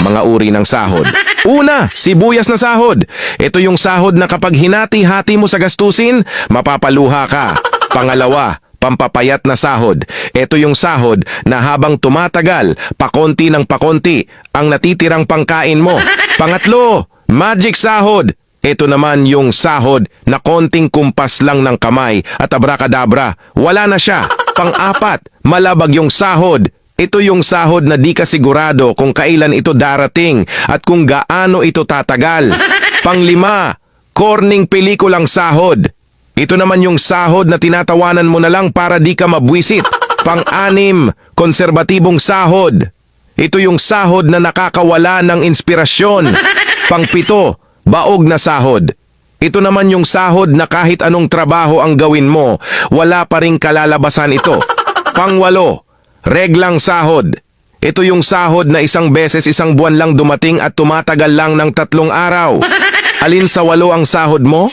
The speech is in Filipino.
Mga uri ng sahod. Una, sibuyas na sahod. Ito yung sahod na kapag hinati-hati mo sa gastusin, mapapaluha ka. Pangalawa, pampapayat na sahod. Ito yung sahod na habang tumatagal, pakonti ng pakonti, ang natitirang pangkain mo. Pangatlo, magic sahod. Ito naman yung sahod na konting kumpas lang ng kamay at abracadabra, wala na siya. Pang-apat, malabag yung sahod. Ito yung sahod na di ka sigurado kung kailan ito darating at kung gaano ito tatagal. Panglima, corning pelikulang sahod. Ito naman yung sahod na tinatawanan mo na lang para di ka mabwisit. Pang-anim, konserbatibong sahod. Ito yung sahod na nakakawala ng inspirasyon. Pang-pito, baog na sahod. Ito naman yung sahod na kahit anong trabaho ang gawin mo, wala pa ring kalalabasan ito. Pang-walo, reglang sahod. Ito yung sahod na isang beses isang buwan lang dumating at tumatagal lang ng 3 araw. Alin sa 8 ang sahod mo?